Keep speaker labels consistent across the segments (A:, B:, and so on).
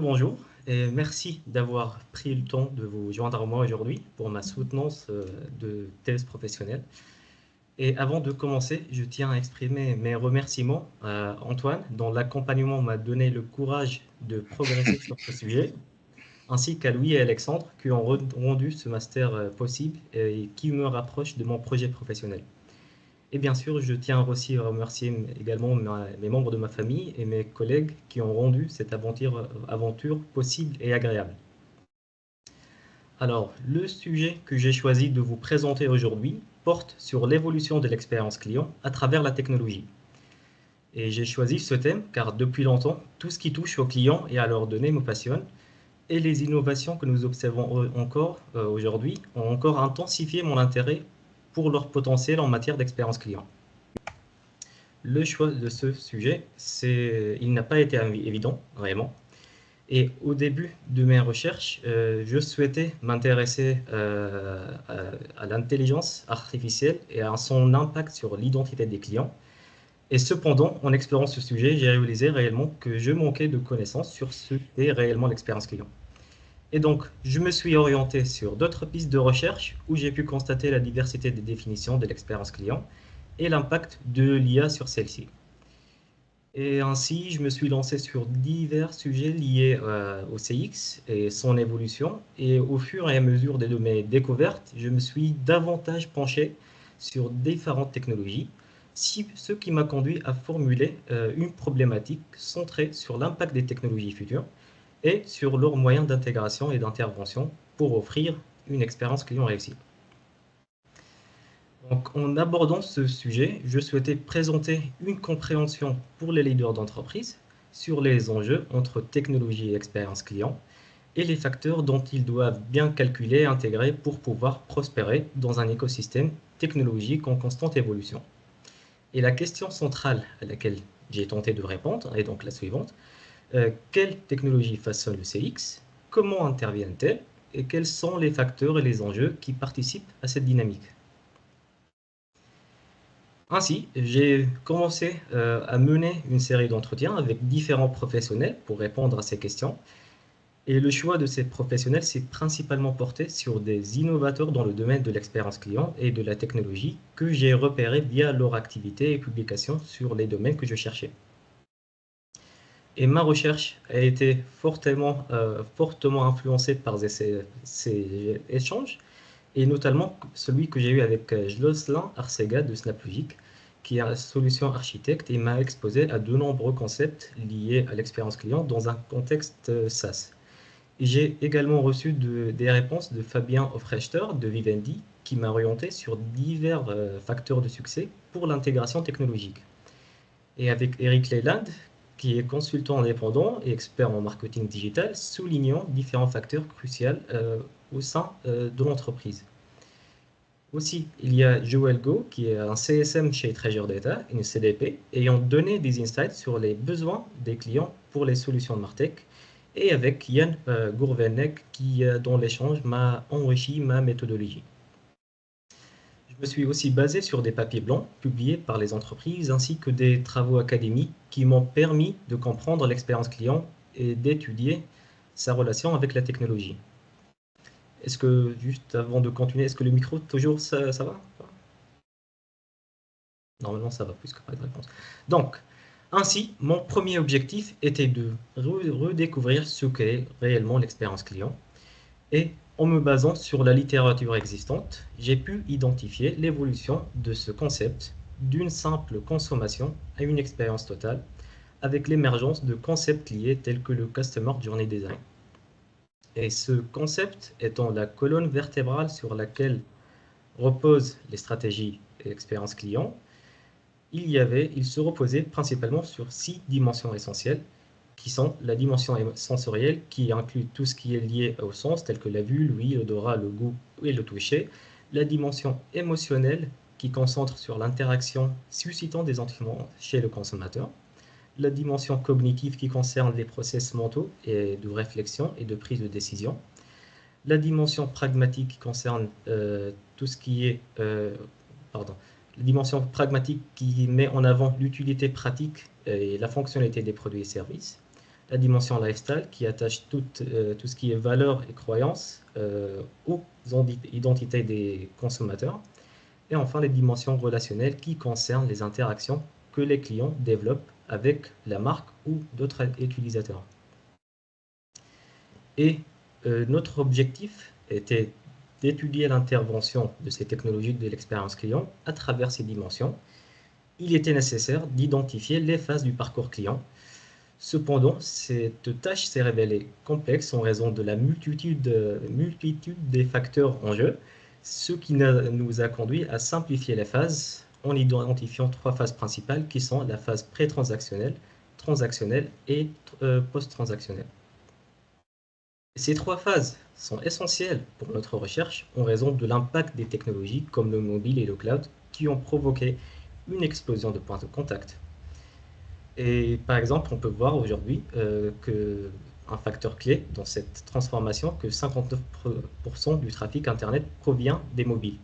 A: Rebonjour et merci d'avoir pris le temps de vous joindre à moi aujourd'hui pour ma soutenance de thèse professionnelle. Et avant de commencer, je tiens à exprimer mes remerciements à Antoine, dont l'accompagnement m'a donné le courage de progresser sur ce sujet, ainsi qu'à Louis et Alexandre qui ont rendu ce master possible et qui me rapprochent de mon projet professionnel. Et bien sûr, je tiens aussi à remercier également mes membres de ma famille et mes collègues qui ont rendu cette aventure possible et agréable. Alors, le sujet que j'ai choisi de vous présenter aujourd'hui porte sur l'évolution de l'expérience client à travers la technologie. Et j'ai choisi ce thème car depuis longtemps, tout ce qui touche aux clients et à leurs données me passionne, et les innovations que nous observons encore aujourd'hui ont encore intensifié mon intérêt pour leur potentiel en matière d'expérience client. Le choix de ce sujet, il n'a pas été évident, vraiment. Et au début de mes recherches, je souhaitais m'intéresser à l'intelligence artificielle et à son impact sur l'identité des clients. Et cependant, en explorant ce sujet, j'ai réalisé réellement que je manquais de connaissances sur ce qu'est réellement l'expérience client. Et donc, je me suis orienté sur d'autres pistes de recherche où j'ai pu constater la diversité des définitions de l'expérience client et l'impact de l'IA sur celle-ci. Et ainsi, je me suis lancé sur divers sujets liés au CX et son évolution. Et au fur et à mesure de mes découvertes, je me suis davantage penché sur différentes technologies, ce qui m'a conduit à formuler une problématique centrée sur l'impact des technologies futures et sur leurs moyens d'intégration et d'intervention pour offrir une expérience client réussie. Donc, en abordant ce sujet, je souhaitais présenter une compréhension pour les leaders d'entreprise sur les enjeux entre technologie et expérience client et les facteurs dont ils doivent bien calculer et intégrer pour pouvoir prospérer dans un écosystème technologique en constante évolution. Et la question centrale à laquelle j'ai tenté de répondre est donc la suivante. Quelle technologie façonne le CX? Comment interviennent-elles? Et quels sont les facteurs et les enjeux qui participent à cette dynamique? Ainsi, j'ai commencé à mener une série d'entretiens avec différents professionnels pour répondre à ces questions. Et le choix de ces professionnels s'est principalement porté sur des innovateurs dans le domaine de l'expérience client et de la technologie que j'ai repérés via leur activité et publications sur les domaines que je cherchais. Et ma recherche a été fortement influencée par ces échanges, et notamment celui que j'ai eu avec Jocelyn Arcega de SnapLogic, qui est un solution architecte et m'a exposé à de nombreux concepts liés à l'expérience client dans un contexte SaaS. J'ai également reçu des réponses de Fabien Hofrechter de Vivendi, qui m'a orienté sur divers facteurs de succès pour l'intégration technologique. Et avec Eric Leyland, qui est consultant indépendant et expert en marketing digital, soulignant différents facteurs cruciaux au sein de l'entreprise. Aussi, il y a Joel Go, qui est un CSM chez Treasure Data, une CDP, ayant donné des insights sur les besoins des clients pour les solutions de Martech, et avec Yann Gourvenek, qui, dans l'échange, m'a enrichi ma méthodologie. Je me suis aussi basé sur des papiers blancs publiés par les entreprises ainsi que des travaux académiques qui m'ont permis de comprendre l'expérience client et d'étudier sa relation avec la technologie. Est-ce que, juste avant de continuer, est-ce que le micro, toujours, ça va? Normalement, ça va, puisque pas de réponse. Donc, ainsi, mon premier objectif était de redécouvrir ce qu'est réellement l'expérience client. Et en me basant sur la littérature existante, j'ai pu identifier l'évolution de ce concept d'une simple consommation à une expérience totale, avec l'émergence de concepts liés tels que le Customer Journey Design. Et ce concept étant la colonne vertébrale sur laquelle reposent les stratégies et expériences clients, il se reposait principalement sur 6 dimensions essentielles, qui sont la dimension sensorielle, qui inclut tout ce qui est lié au sens, tel que la vue, l'ouïe, l'odorat, le goût et le toucher, la dimension émotionnelle, qui concentre sur l'interaction suscitant des sentiments chez le consommateur, la dimension cognitive, qui concerne les process mentaux et de réflexion et de prise de décision, la dimension pragmatique, qui concerne tout ce qui est... la dimension pragmatique qui met en avant l'utilité pratique et la fonctionnalité des produits et services. la dimension lifestyle qui attache tout ce qui est valeurs et croyances aux identités des consommateurs. Et enfin, les dimensions relationnelles qui concernent les interactions que les clients développent avec la marque ou d'autres utilisateurs. Et notre objectif était d'étudier l'intervention de ces technologies de l'expérience client à travers ces dimensions. Il était nécessaire d'identifier les phases du parcours client. Cependant, cette tâche s'est révélée complexe en raison de la multitude des facteurs en jeu, ce qui nous a conduit à simplifier les phases en identifiant 3 phases principales qui sont la phase pré-transactionnelle, transactionnelle et post-transactionnelle. Ces 3 phases sont essentielles pour notre recherche en raison de l'impact des technologies comme le mobile et le cloud qui ont provoqué une explosion de points de contact. Et par exemple, on peut voir aujourd'hui qu'un facteur clé dans cette transformation, que 59% du trafic Internet provient des mobiles.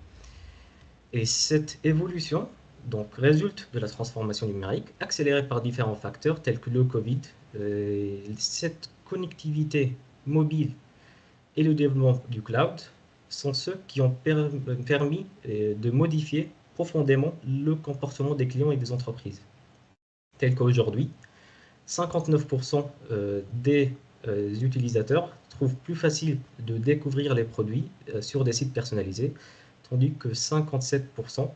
A: Et cette évolution donc, résulte de la transformation numérique accélérée par différents facteurs tels que le Covid. Cette connectivité mobile et le développement du cloud sont ceux qui ont permis de modifier profondément le comportement des clients et des entreprises. Tel qu'aujourd'hui, 59% des utilisateurs trouvent plus facile de découvrir les produits sur des sites personnalisés, tandis que 57%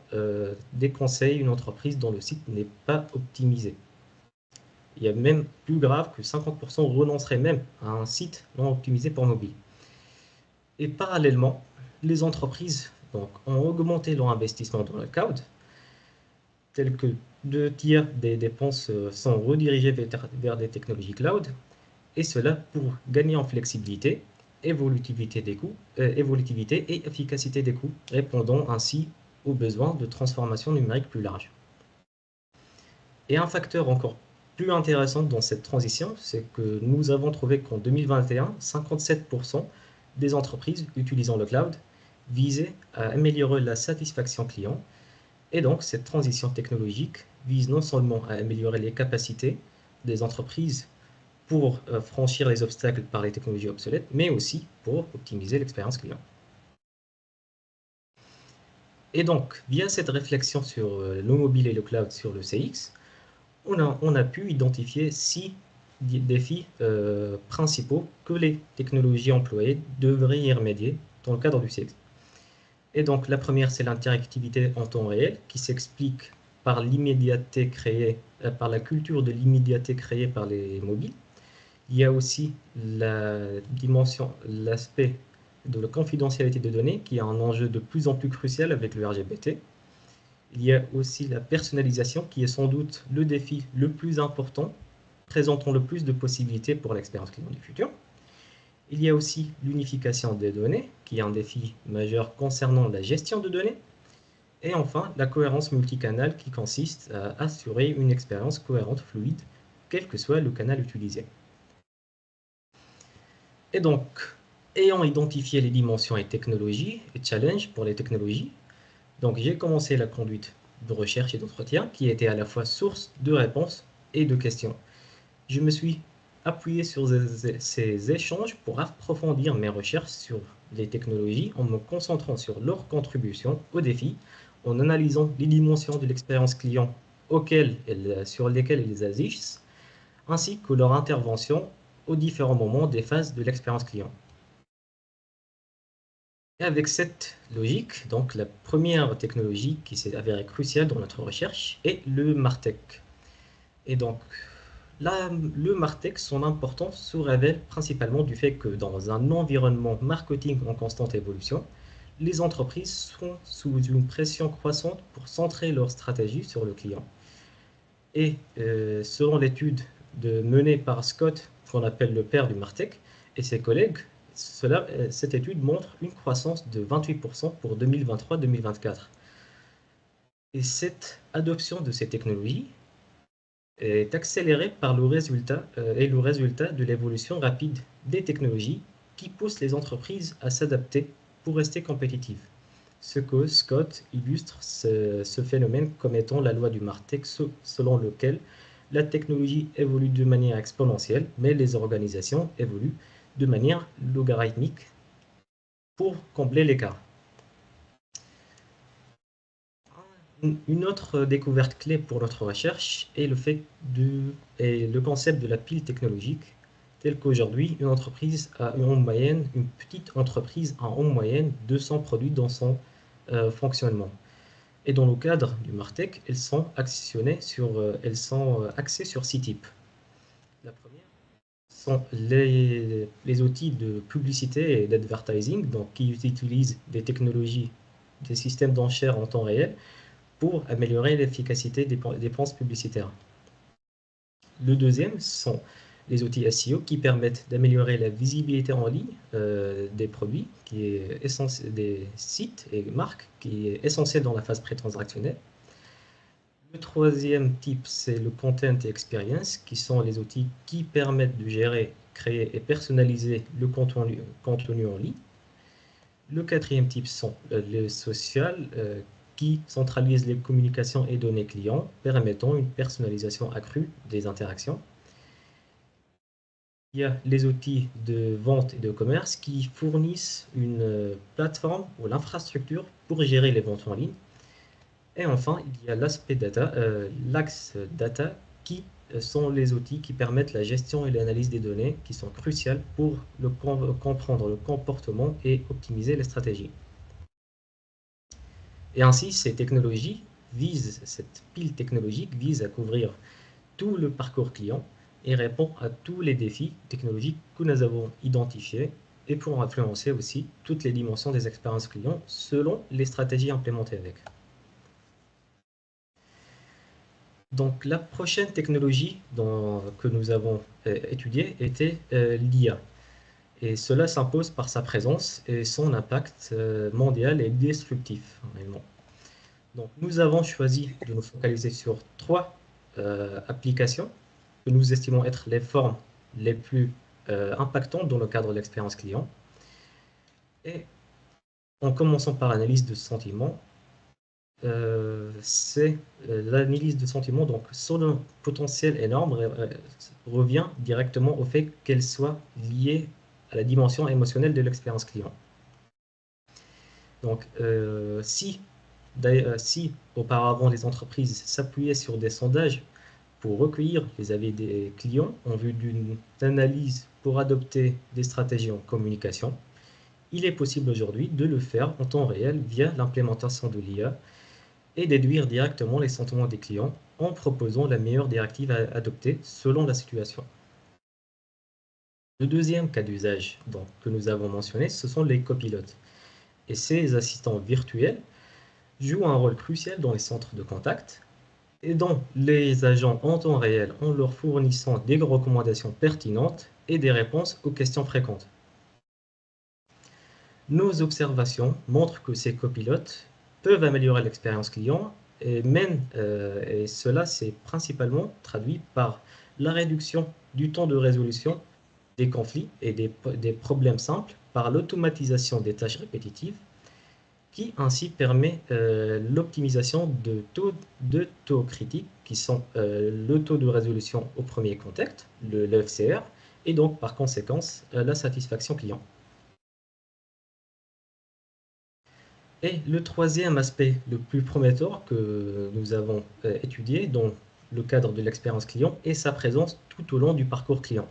A: déconseillent une entreprise dont le site n'est pas optimisé. Il y a même plus grave que 50% renonceraient même à un site non optimisé pour mobile. Et parallèlement, les entreprises donc, ont augmenté leur investissement dans le cloud, tel que 2 tiers des dépenses sont redirigées vers des technologies cloud, et cela pour gagner en flexibilité, évolutivité et efficacité des coûts, répondant ainsi aux besoins de transformation numérique plus large. Et un facteur encore plus intéressant dans cette transition, c'est que nous avons trouvé qu'en 2021, 57% des entreprises utilisant le cloud visaient à améliorer la satisfaction client. Et donc, cette transition technologique vise non seulement à améliorer les capacités des entreprises pour franchir les obstacles par les technologies obsolètes, mais aussi pour optimiser l'expérience client. Et donc, via cette réflexion sur le mobile et le cloud sur le CX, on a pu identifier 6 défis principaux que les technologies employées devraient y remédier dans le cadre du CX. Et donc, la première, c'est l'interactivité en temps réel, qui s'explique par l'immédiateté créée, par la culture de l'immédiateté créée par les mobiles. Il y a aussi l'aspect de la confidentialité des données, qui est un enjeu de plus en plus crucial avec le RGPD. Il y a aussi la personnalisation, qui est sans doute le défi le plus important, présentant le plus de possibilités pour l'expérience client du futur. Il y a aussi l'unification des données, qui est un défi majeur concernant la gestion de données. Et enfin, la cohérence multicanal, qui consiste à assurer une expérience cohérente, fluide, quel que soit le canal utilisé. Et donc, ayant identifié les dimensions et technologies et challenges pour les technologies, donc j'ai commencé la conduite de recherche et d'entretien, qui était à la fois source de réponses et de questions. Je me suis appuyé sur ces échanges pour approfondir mes recherches sur les technologies en me concentrant sur leur contribution aux défis, en analysant les dimensions de l'expérience client sur lesquelles elles agissent, ainsi que leur intervention aux différents moments des phases de l'expérience client. Et avec cette logique, donc la première technologie qui s'est avérée cruciale dans notre recherche est le MarTech. Et donc, le MarTech, son importance se révèle principalement du fait que dans un environnement marketing en constante évolution, les entreprises sont sous une pression croissante pour centrer leur stratégie sur le client. Et selon l'étude menée par Scott, qu'on appelle le père du MarTech, et ses collègues, cette étude montre une croissance de 28% pour 2023-2024. Et cette adoption de ces technologies est accélérée par le résultat de l'évolution rapide des technologies qui poussent les entreprises à s'adapter pour rester compétitives. Ce que Scott illustre ce phénomène comme étant la loi du MarTech, selon lequel la technologie évolue de manière exponentielle, mais les organisations évoluent de manière logarithmique pour combler l'écart. Une autre découverte clé pour notre recherche est le concept de la pile technologique, tel qu'aujourd'hui, une entreprise a une petite entreprise a en moyenne 200 produits dans son fonctionnement. Et dans le cadre du Martech, elles sont axées sur 6 types. La première sont les outils de publicité et d'advertising, donc qui utilisent des technologies, des systèmes d'enchères en temps réel pour améliorer l'efficacité des dépenses publicitaires. Le deuxième sont les outils SEO qui permettent d'améliorer la visibilité en ligne des produits, des sites et marques, qui est essentiel dans la phase pré-transactionnelle. Le troisième type, c'est le content et experience, qui sont les outils qui permettent de gérer, créer et personnaliser le contenu en ligne. Le quatrième type sont les social, qui centralisent les communications et données clients, permettant une personnalisation accrue des interactions. Il y a les outils de vente et de commerce qui fournissent une plateforme ou l'infrastructure pour gérer les ventes en ligne. Et enfin, il y a l'axe data qui sont les outils qui permettent la gestion et l'analyse des données qui sont cruciales pour comprendre le comportement et optimiser les stratégies. Et ainsi, cette pile technologique vise à couvrir tout le parcours client et répond à tous les défis technologiques que nous avons identifiés et pour influencer aussi toutes les dimensions des expériences clients selon les stratégies implémentées avec. Donc la prochaine technologie que nous avons étudiée était l'IA. Et cela s'impose par sa présence et son impact mondial et destructif, réellement. Donc nous avons choisi de nous focaliser sur 3 applications que nous estimons être les formes les plus impactantes dans le cadre de l'expérience client. Et en commençant par l'analyse de sentiments, c'est l'analyse de sentiments, donc son potentiel énorme revient directement au fait qu'elle soit liée à la dimension émotionnelle de l'expérience client. Donc si auparavant les entreprises s'appuyaient sur des sondages pour recueillir les avis des clients en vue d'une analyse pour adopter des stratégies en communication, il est possible aujourd'hui de le faire en temps réel via l'implémentation de l'IA et déduire directement les sentiments des clients en proposant la meilleure directive à adopter selon la situation. Le deuxième cas d'usage que nous avons mentionné, ce sont les copilotes. Et ces assistants virtuels jouent un rôle crucial dans les centres de contact, aidant les agents en temps réel en leur fournissant des recommandations pertinentes et des réponses aux questions fréquentes. Nos observations montrent que ces copilotes peuvent améliorer l'expérience client et cela s'est principalement traduit par la réduction du temps de résolution des conflits et des problèmes simples par l'automatisation des tâches répétitives qui ainsi permet l'optimisation de taux critiques qui sont le taux de résolution au premier contact, le FCR, et donc par conséquence la satisfaction client. Et le troisième aspect le plus prometteur que nous avons étudié dans le cadre de l'expérience client est sa présence tout au long du parcours client.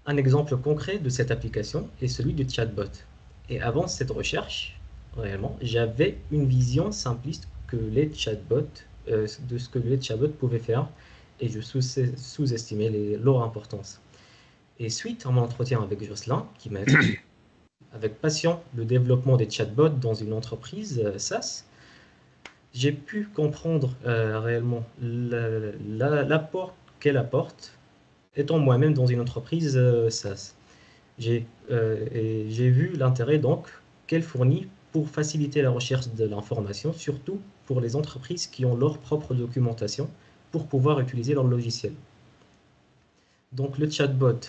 A: Un exemple concret de cette application est celui de chatbot. Et avant cette recherche, réellement, j'avais une vision simpliste de ce que les chatbots pouvaient faire et je sous-estimais leur importance. Et suite à mon entretien avec Jocelyn, qui m'a expliqué avec passion le développement des chatbots dans une entreprise SaaS, j'ai pu comprendre réellement l'apport qu'elle apporte étant moi-même dans une entreprise SaaS. J'ai vu l'intérêt donc qu'elle fournit pour faciliter la recherche de l'information, surtout pour les entreprises qui ont leur propre documentation pour pouvoir utiliser leur logiciel. Donc le chatbot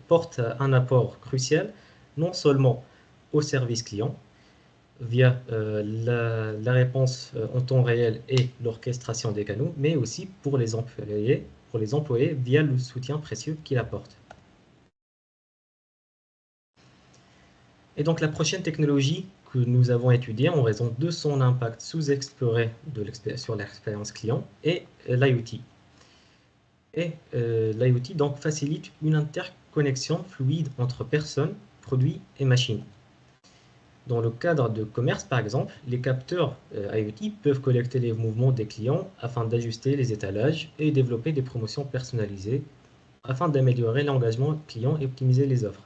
A: porte un apport crucial non seulement au service client, via la réponse en temps réel et l'orchestration des canaux, mais aussi pour les employés via le soutien précieux qu'il apporte. Et donc la prochaine technologie que nous avons étudiée en raison de son impact sous-exploré sur l'expérience client est l'IoT. Et l'IoT donc facilite une interconnexion fluide entre personnes, produits et machines. Dans le cadre de commerce, par exemple, les capteurs IoT peuvent collecter les mouvements des clients afin d'ajuster les étalages et développer des promotions personnalisées afin d'améliorer l'engagement client et optimiser les offres.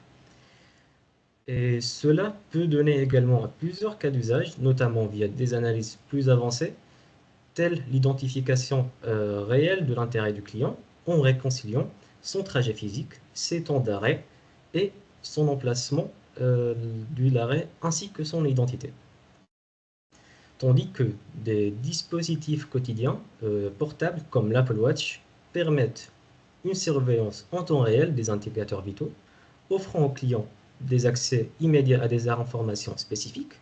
A: Et cela peut donner également à plusieurs cas d'usage, notamment via des analyses plus avancées, telles l'identification réelle de l'intérêt du client en réconciliant son trajet physique, ses temps d'arrêt et son emplacement de l'arrêt ainsi que son identité. Tandis que des dispositifs quotidiens portables comme l'Apple Watch permettent une surveillance en temps réel des indicateurs vitaux, offrant aux clients des accès immédiats à des informations spécifiques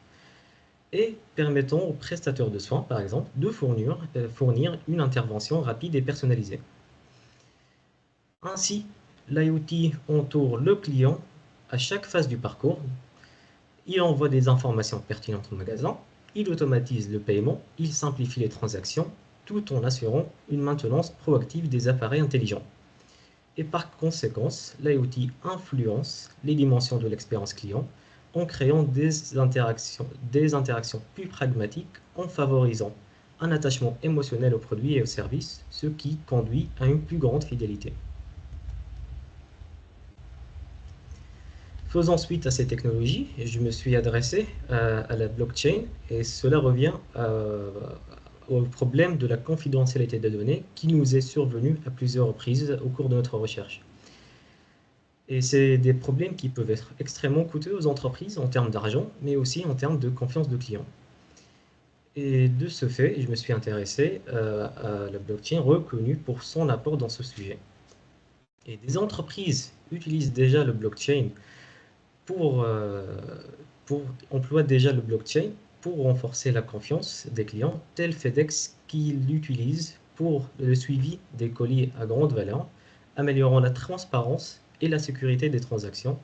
A: et permettant aux prestataires de soins, par exemple, de fournir une intervention rapide et personnalisée. Ainsi, l'IoT entoure le client à chaque phase du parcours. Il envoie des informations pertinentes au magasin, il automatise le paiement, il simplifie les transactions, tout en assurant une maintenance proactive des appareils intelligents. Et par conséquence, l'IoT influence les dimensions de l'expérience client en créant des interactions plus pragmatiques, en favorisant un attachement émotionnel aux produits et aux services, ce qui conduit à une plus grande fidélité. Faisant suite à ces technologies, je me suis adressé à la blockchain et cela revient au problème de la confidentialité des données qui nous est survenu à plusieurs reprises au cours de notre recherche. Et c'est des problèmes qui peuvent être extrêmement coûteux aux entreprises en termes d'argent, mais aussi en termes de confiance de clients. Et de ce fait, je me suis intéressé à la blockchain reconnue pour son apport dans ce sujet. Et des entreprises utilisent déjà le blockchain pour, euh, emploient déjà le blockchain pour renforcer la confiance des clients, tel FedEx qui l'utilise pour le suivi des colis à grande valeur, améliorant la transparence et la sécurité des transactions,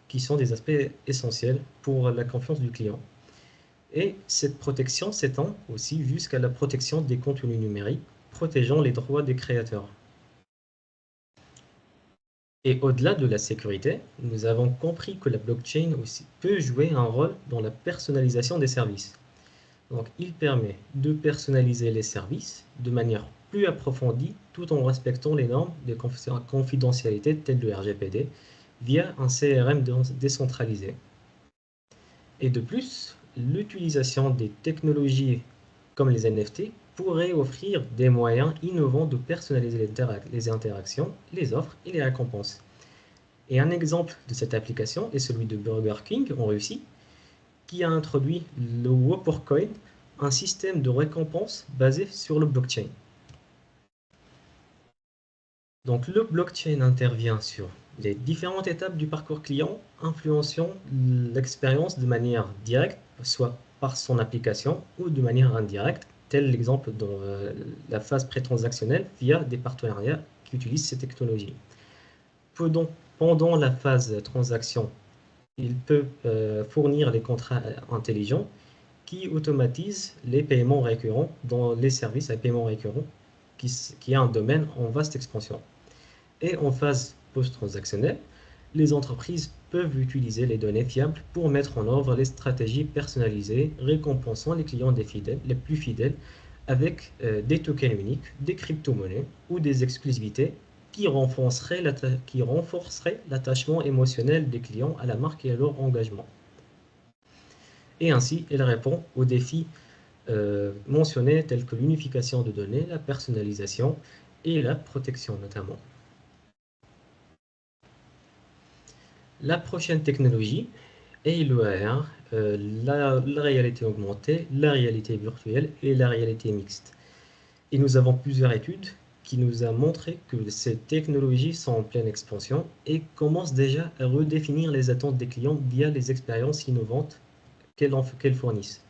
A: qui sont des aspects essentiels pour la confiance du client. Et cette protection s'étend aussi jusqu'à la protection des contenus numériques, protégeant les droits des créateurs. Et au-delà de la sécurité, nous avons compris que la blockchain aussi peut jouer un rôle dans la personnalisation des services. Donc, il permet de personnaliser les services de manière plus approfondie tout en respectant les normes de confidentialité telles le RGPD via un CRM décentralisé. Et de plus, l'utilisation des technologies comme les NFT pourrait offrir des moyens innovants de personnaliser les interactions, les offres et les récompenses. Et un exemple de cette application est celui de Burger King en Russie, qui a introduit le Whopper Coin, un système de récompense basé sur le blockchain. Donc le blockchain intervient sur les différentes étapes du parcours client, influençant l'expérience de manière directe, soit par son application ou de manière indirecte, tel l'exemple dans la phase pré-transactionnelle via des partenariats qui utilisent ces technologies. Pendant la phase transaction, il peut fournir les contrats intelligents qui automatisent les paiements récurrents dans les services à paiement récurrent, qui est un domaine en vaste expansion. Et en phase post-transactionnelle, les entreprises peuvent utiliser les données fiables pour mettre en œuvre les stratégies personnalisées, récompensant les clients les plus fidèles avec des tokens uniques, des crypto-monnaies ou des exclusivités qui renforceraient l'attachement émotionnel des clients à la marque et à leur engagement. Et ainsi, elle répond aux défis mentionnés tels que l'unification de données, la personnalisation et la protection notamment. La prochaine technologie est le AR, la réalité augmentée, la réalité virtuelle et la réalité mixte. Et nous avons plusieurs études qui nous ont montré que ces technologies sont en pleine expansion et commencent déjà à redéfinir les attentes des clients via les expériences innovantes qu'elles fournissent.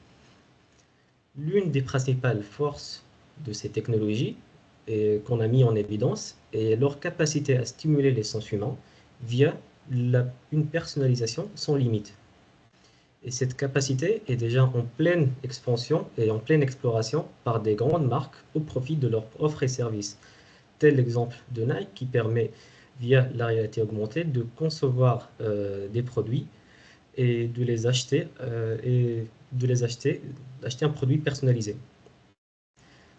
A: L'une des principales forces de ces technologies qu'on a mis en évidence est leur capacité à stimuler les sens humains via une personnalisation sans limite. Et cette capacité est déjà en pleine expansion et en pleine exploration par des grandes marques au profit de leurs offres et services. Tel l'exemple de Nike qui permet, via la réalité augmentée, de concevoir des produits et de les acheter acheter un produit personnalisé.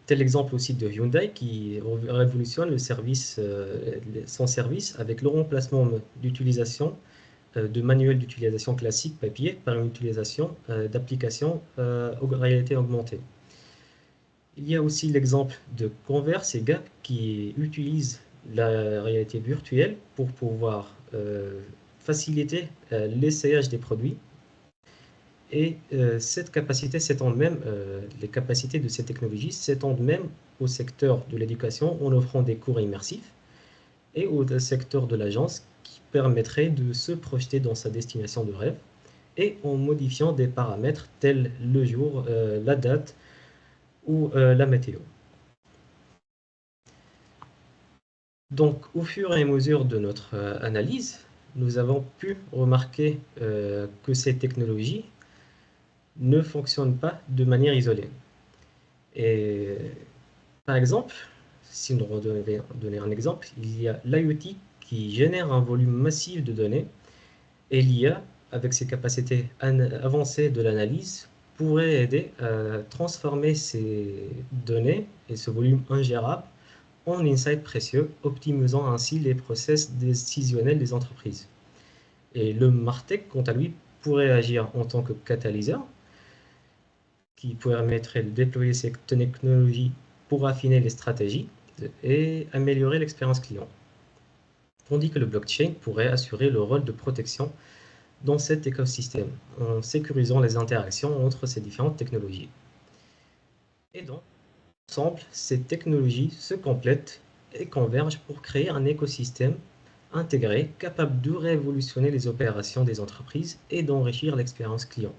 A: Tel exemple aussi de Hyundai qui révolutionne son service avec le remplacement d'utilisation de manuels d'utilisation classique papier par une utilisation d'applications réalité augmentée. Il y a aussi l'exemple de Converse et Gap qui utilisent la réalité virtuelle pour pouvoir faciliter l'essayage des produits. Et cette capacité s'étend même, les capacités de ces technologies s'étendent même au secteur de l'éducation en offrant des cours immersifs et au secteur de l'agence qui permettrait de se projeter dans sa destination de rêve et en modifiant des paramètres tels le jour, la date ou la météo. Donc, au fur et à mesure de notre analyse, nous avons pu remarquer que ces technologies ne fonctionnent pas de manière isolée. Et par exemple, si nous devons donner un exemple, il y a l'IoT qui génère un volume massif de données et l'IA, avec ses capacités avancées de l'analyse, pourrait aider à transformer ces données et ce volume ingérable en insights précieux, optimisant ainsi les process décisionnels des entreprises. Et le MarTech, quant à lui, pourrait agir en tant que catalyseur qui permettrait de déployer ces technologies pour affiner les stratégies et améliorer l'expérience client. Tandis que le blockchain pourrait assurer le rôle de protection dans cet écosystème, en sécurisant les interactions entre ces différentes technologies. Et donc, ensemble, ces technologies se complètent et convergent pour créer un écosystème intégré, capable de révolutionner les opérations des entreprises et d'enrichir l'expérience client.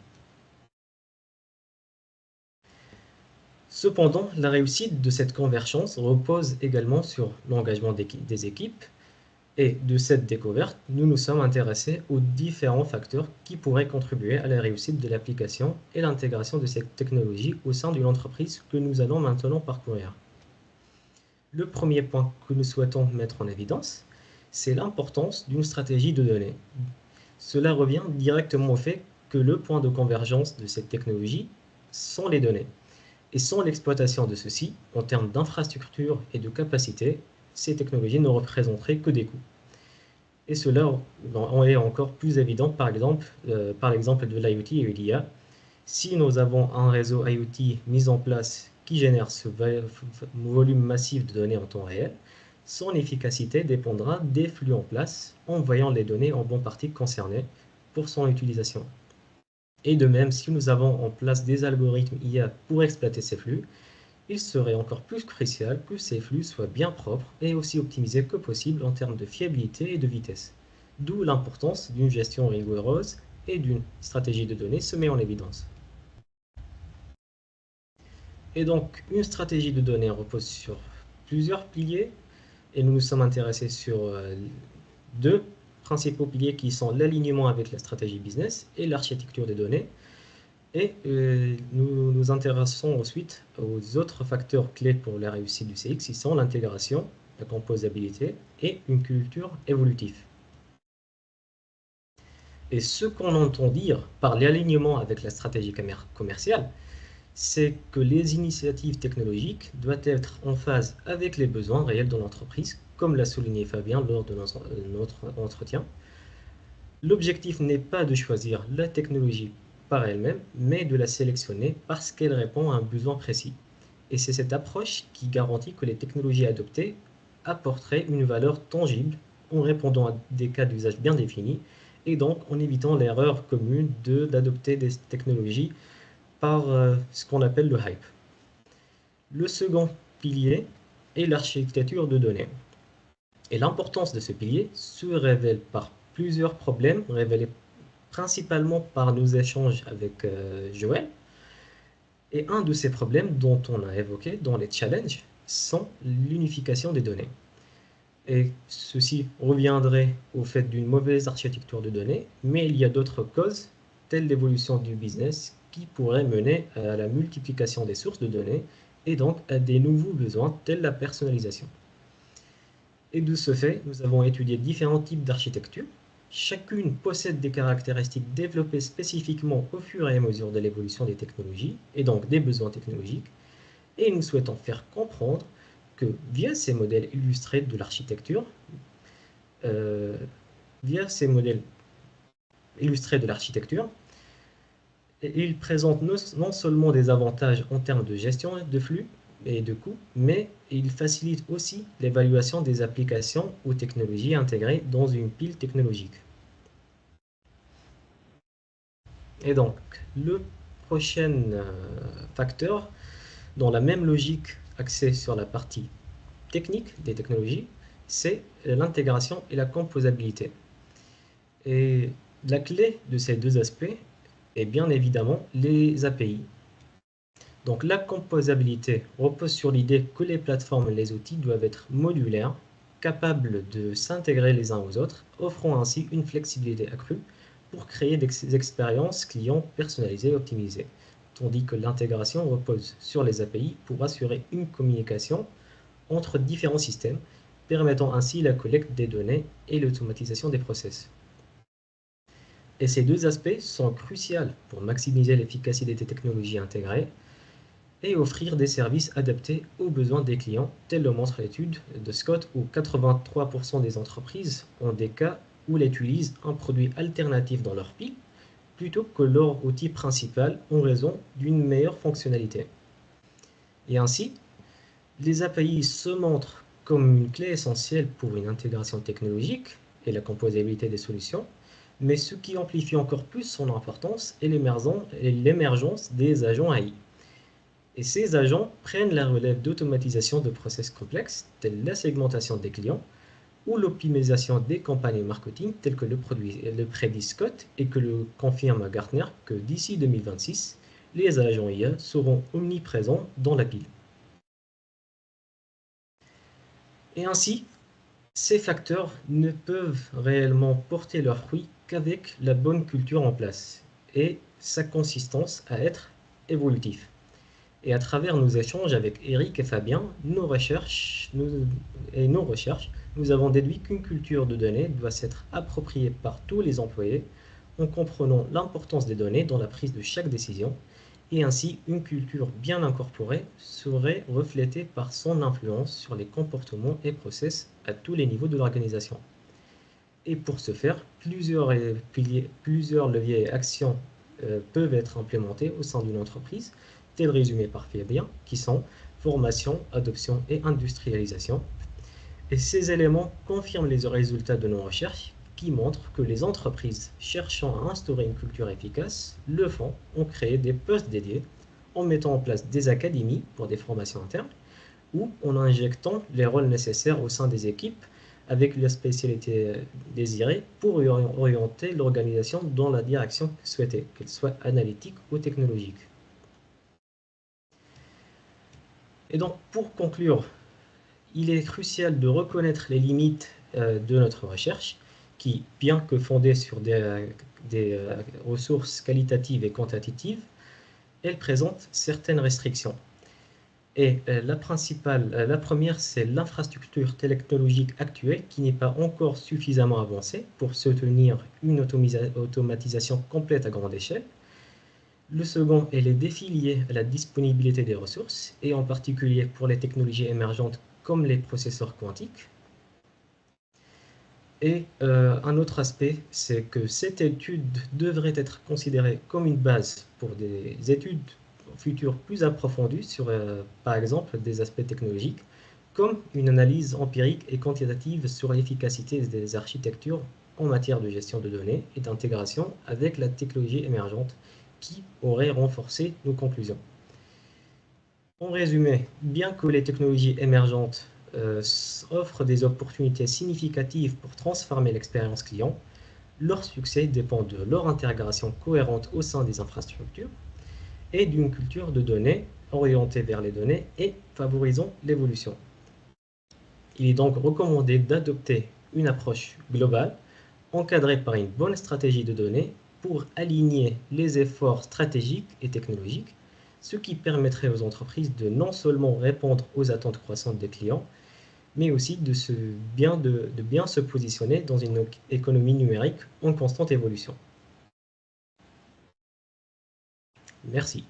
A: Cependant, la réussite de cette convergence repose également sur l'engagement des équipes. Et de cette découverte, nous nous sommes intéressés aux différents facteurs qui pourraient contribuer à la réussite de l'application et l'intégration de cette technologie au sein d'une entreprise que nous allons maintenant parcourir. Le premier point que nous souhaitons mettre en évidence, c'est l'importance d'une stratégie de données. Cela revient directement au fait que le point de convergence de cette technologie sont les données. Et sans l'exploitation de ceux-ci, en termes d'infrastructure et de capacité, ces technologies ne représenteraient que des coûts. Et cela est encore plus évident par l'exemple de l'IoT et de l'IA. Si nous avons un réseau IoT mis en place qui génère ce volume massif de données en temps réel, son efficacité dépendra des flux en place, envoyant les données en bonne partie concernées pour son utilisation. Et de même, si nous avons en place des algorithmes IA pour exploiter ces flux, il serait encore plus crucial que ces flux soient bien propres et aussi optimisés que possible en termes de fiabilité et de vitesse. D'où l'importance d'une gestion rigoureuse et d'une stratégie de données se met en évidence. Et donc, une stratégie de données repose sur plusieurs piliers et nous nous sommes intéressés sur deux principaux piliers qui sont l'alignement avec la stratégie business et l'architecture des données. Et nous nous intéressons ensuite aux autres facteurs clés pour la réussite du CX, qui sont l'intégration, la composabilité et une culture évolutive. Et ce qu'on entend dire par l'alignement avec la stratégie commerciale, c'est que les initiatives technologiques doivent être en phase avec les besoins réels de l'entreprise, comme l'a souligné Fabien lors de notre entretien. L'objectif n'est pas de choisir la technologie par elle-même, mais de la sélectionner parce qu'elle répond à un besoin précis. Et c'est cette approche qui garantit que les technologies adoptées apporteraient une valeur tangible en répondant à des cas d'usage bien définis et donc en évitant l'erreur commune d'adopter des technologies par ce qu'on appelle le hype. Le second pilier est l'architecture de données. Et l'importance de ce pilier se révèle par plusieurs problèmes révélés principalement par nos échanges avec Joël. Et un de ces problèmes dont on a évoqué dans les challenges sont l'unification des données. Et ceci reviendrait au fait d'une mauvaise architecture de données, mais il y a d'autres causes, telles l'évolution du business, qui pourraient mener à la multiplication des sources de données et donc à des nouveaux besoins, tels la personnalisation. Et de ce fait, nous avons étudié différents types d'architectures. Chacune possède des caractéristiques développées spécifiquement au fur et à mesure de l'évolution des technologies et donc des besoins technologiques. Et nous souhaitons faire comprendre que via ces modèles illustrés de l'architecture, euh, via ces modèles illustrés de l'architecture, ils présentent non seulement des avantages en termes de gestion de flux et de coûts, mais ils facilitent aussi l'évaluation des applications ou technologies intégrées dans une pile technologique. Et donc, le prochain facteur, dans la même logique axée sur la partie technique des technologies, c'est l'intégration et la composabilité. Et la clé de ces deux aspects est bien évidemment les API. Donc la composabilité repose sur l'idée que les plateformes et les outils doivent être modulaires, capables de s'intégrer les uns aux autres, offrant ainsi une flexibilité accrue pour créer des expériences clients personnalisées et optimisées, tandis que l'intégration repose sur les API pour assurer une communication entre différents systèmes, permettant ainsi la collecte des données et l'automatisation des process. Et ces deux aspects sont cruciaux pour maximiser l'efficacité des technologies intégrées et offrir des services adaptés aux besoins des clients, tel le montre l'étude de Scott où 83% des entreprises ont des cas où elles utilisent un produit alternatif dans leur pile plutôt que leur outil principal en raison d'une meilleure fonctionnalité. Et ainsi, les API se montrent comme une clé essentielle pour une intégration technologique et la composabilité des solutions, mais ce qui amplifie encore plus son importance est l'émergence des agents AI. Et ces agents prennent la relève d'automatisation de process complexes, tels la segmentation des clients ou l'optimisation des campagnes marketing, telles que le prédit Scott et que le confirme Gartner que d'ici 2026, les agents IA seront omniprésents dans la pile. Et ainsi, ces facteurs ne peuvent réellement porter leurs fruits qu'avec la bonne culture en place et sa consistance à être évolutif. Et à travers nos échanges avec Eric et Fabien, nos recherches, nous avons déduit qu'une culture de données doit s'être appropriée par tous les employés en comprenant l'importance des données dans la prise de chaque décision, et ainsi une culture bien incorporée serait reflétée par son influence sur les comportements et process à tous les niveaux de l'organisation. Et pour ce faire, plusieurs leviers et actions peuvent être implémentés au sein d'une entreprise, tel résumé par Fabien, qui sont formation, adoption et industrialisation. Et ces éléments confirment les résultats de nos recherches qui montrent que les entreprises cherchant à instaurer une culture efficace le font en créant des postes dédiés, en mettant en place des académies pour des formations internes ou en injectant les rôles nécessaires au sein des équipes avec la spécialité désirée pour orienter l'organisation dans la direction souhaitée, qu'elle soit analytique ou technologique. Et donc, pour conclure, il est crucial de reconnaître les limites de notre recherche, qui, bien que fondée sur des ressources qualitatives et quantitatives, elle présente certaines restrictions. Et la première, c'est l'infrastructure technologique actuelle qui n'est pas encore suffisamment avancée pour soutenir une automatisation complète à grande échelle. Le second est les défis liés à la disponibilité des ressources, et en particulier pour les technologies émergentes comme les processeurs quantiques. Et un autre aspect, c'est que cette étude devrait être considérée comme une base pour des études futures plus approfondies sur, par exemple, des aspects technologiques, comme une analyse empirique et quantitative sur l'efficacité des architectures en matière de gestion de données et d'intégration avec la technologie émergente qui aurait renforcé nos conclusions. En résumé, bien que les technologies émergentes offrent des opportunités significatives pour transformer l'expérience client, Leur succès dépend de leur intégration cohérente au sein des infrastructures et d'une culture de données orientée vers les données et favorisant l'évolution. Il est donc recommandé d'adopter une approche globale, encadrée par une bonne stratégie de données pour aligner les efforts stratégiques et technologiques, ce qui permettrait aux entreprises de non seulement répondre aux attentes croissantes des clients, mais aussi de bien se positionner dans une économie numérique en constante évolution. Merci.